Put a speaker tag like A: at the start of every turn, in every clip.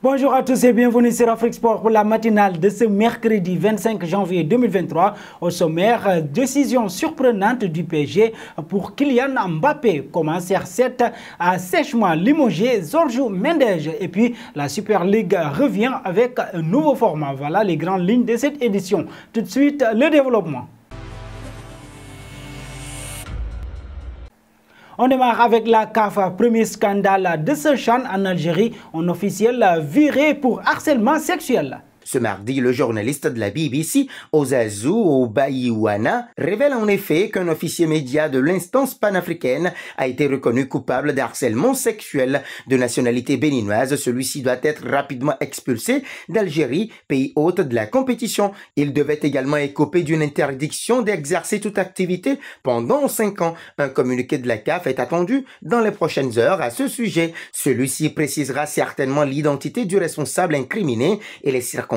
A: Bonjour à tous et bienvenue sur Afrique Sport pour la matinale de ce mercredi 25 janvier 2023. Au sommaire, décision surprenante du PSG pour Kylian Mbappé. Comment CR7 a sèchement limogé Jorge Mendes. Et puis la Super League revient avec un nouveau format. Voilà les grandes lignes de cette édition. Tout de suite, le développement. On démarre avec la CAF, premier scandale de ce CHAN en Algérie, un officiel viré pour harcèlement sexuel.
B: Ce mardi, le journaliste de la BBC, Ouzazou Bayiwana, révèle en effet qu'un officier média de l'instance panafricaine a été reconnu coupable d'harcèlement sexuel de nationalité béninoise. Celui-ci doit être rapidement expulsé d'Algérie, pays hôte de la compétition. Il devait également écoper d'une interdiction d'exercer toute activité pendant 5 ans. Un communiqué de la CAF est attendu dans les prochaines heures à ce sujet. Celui-ci précisera certainement l'identité du responsable incriminé et les circonstances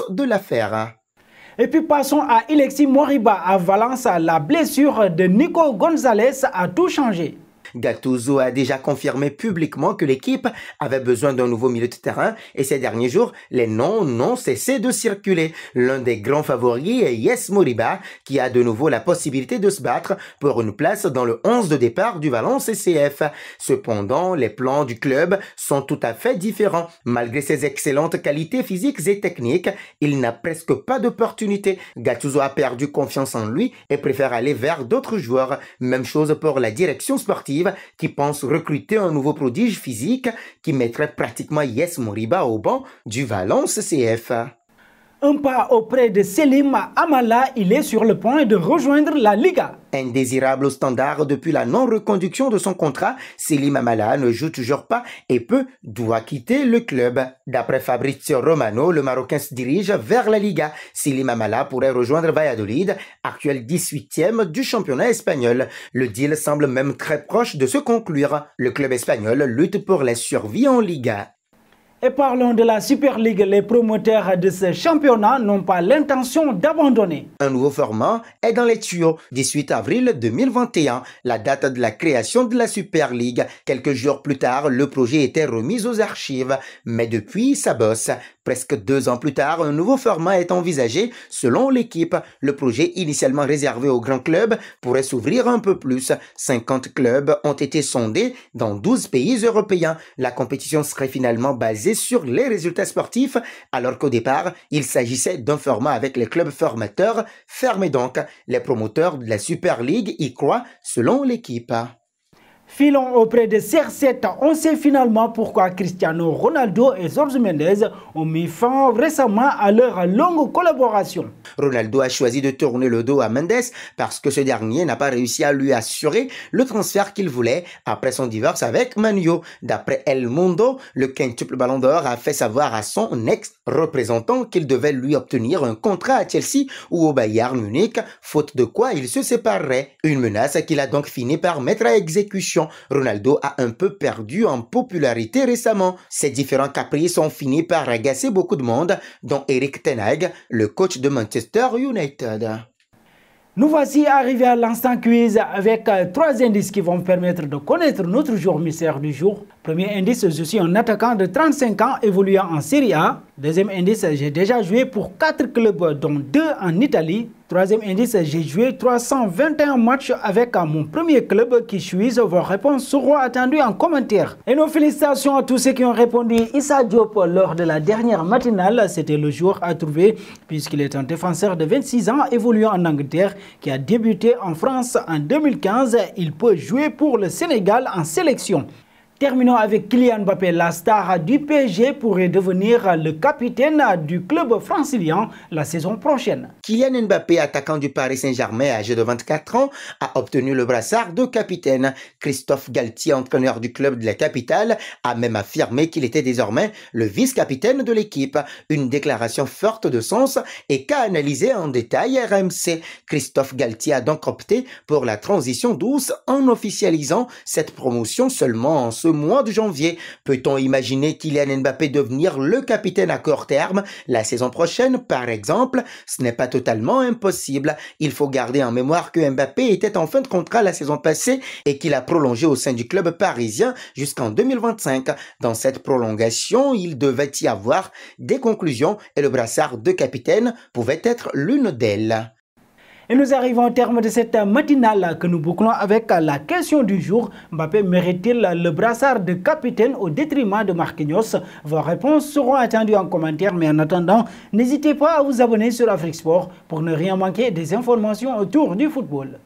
B: de l'affaire.
A: Et puis passons à Ilexi Moriba à Valence. La blessure de Nico Gonzalez a tout changé.
B: Gattuso a déjà confirmé publiquement que l'équipe avait besoin d'un nouveau milieu de terrain et ces derniers jours, les noms n'ont cessé de circuler. L'un des grands favoris est Yes Moriba qui a de nouveau la possibilité de se battre pour une place dans le 11 de départ du Valence CF. Cependant, les plans du club sont tout à fait différents. Malgré ses excellentes qualités physiques et techniques, il n'a presque pas d'opportunité. Gattuso a perdu confiance en lui et préfère aller vers d'autres joueurs. Même chose pour la direction sportive qui pense recruter un nouveau prodige physique qui mettrait pratiquement Yes Moriba au banc du Valence CF.
A: Un pas auprès de Selim Amala, il est sur le point de rejoindre la Liga.
B: Indésirable au standard depuis la non-reconduction de son contrat, Selim Amala ne joue toujours pas et doit quitter le club. D'après Fabrizio Romano, le Marocain se dirige vers la Liga. Selim Amala pourrait rejoindre Valladolid, actuel 18e du championnat espagnol. Le deal semble même très proche de se conclure. Le club espagnol lutte pour la survie en Liga.
A: Et parlons de la Super League. Les promoteurs de ce championnat n'ont pas l'intention d'abandonner.
B: Un nouveau format est dans les tuyaux. 18 avril 2021, la date de la création de la Super League. Quelques jours plus tard, le projet était remis aux archives. Mais depuis, ça bosse. Presque 2 ans plus tard, un nouveau format est envisagé selon l'équipe. Le projet initialement réservé aux grands clubs pourrait s'ouvrir un peu plus. 50 clubs ont été sondés dans 12 pays européens. La compétition serait finalement basée sur les résultats sportifs, alors qu'au départ, il s'agissait d'un format avec les clubs formateurs fermés donc. Les promoteurs de la Super League y croient selon l'équipe.
A: Filons auprès de CR7. On sait finalement pourquoi Cristiano Ronaldo et Jorge Mendes ont mis fin récemment à leur longue collaboration.
B: Ronaldo a choisi de tourner le dos à Mendes parce que ce dernier n'a pas réussi à lui assurer le transfert qu'il voulait après son divorce avec Manu. D'après El Mundo, le quintuple Ballon d'Or a fait savoir à son ex-représentant qu'il devait lui obtenir un contrat à Chelsea ou au Bayern Munich, faute de quoi il se séparerait. Une menace qu'il a donc fini par mettre à exécution. Ronaldo a un peu perdu en popularité récemment. Ces différents caprices ont fini par agacer beaucoup de monde, dont Erik ten Hag, le coach de Manchester United.
A: Nous voici arrivés à l'instant quiz avec 3 indices qui vont permettre de connaître notre joueur mystère du jour. Premier indice, je suis un attaquant de 35 ans évoluant en Serie A. Deuxième indice, j'ai déjà joué pour 4 clubs dont 2 en Italie. Troisième indice, j'ai joué 321 matchs avec mon premier club qui suit. Vos réponses seront attendues en commentaire. Et nos félicitations à tous ceux qui ont répondu Issa Diop lors de la dernière matinale. C'était le jour à trouver puisqu'il est un défenseur de 26 ans évoluant en Angleterre qui a débuté en France en 2015. Il peut jouer pour le Sénégal en sélection. Terminons avec Kylian Mbappé, la star du PSG pourrait devenir le capitaine du club francilien la saison prochaine.
B: Kylian Mbappé, attaquant du Paris Saint-Germain âgé de 24 ans, a obtenu le brassard de capitaine. Christophe Galtier, entraîneur du club de la capitale, a même affirmé qu'il était désormais le vice-capitaine de l'équipe. Une déclaration forte de sens et qu'a analysé en détail RMC. Christophe Galtier a donc opté pour la transition douce en officialisant cette promotion seulement en ce mois de janvier. Peut-on imaginer Kylian Mbappé devenir le capitaine à court terme la saison prochaine, par exemple? Ce n'est pas totalement impossible. Il faut garder en mémoire que Mbappé était en fin de contrat la saison passée et qu'il a prolongé au sein du club parisien jusqu'en 2025. Dans cette prolongation, il devait y avoir des conclusions et le brassard de capitaine pouvait être l'une d'elles.
A: Et nous arrivons au terme de cette matinale que nous bouclons avec la question du jour. Mbappé mérite-t-il le brassard de capitaine au détriment de Marquinhos? Vos réponses seront attendues en commentaire, mais en attendant, n'hésitez pas à vous abonner sur Afrique Sport pour ne rien manquer des informations autour du football.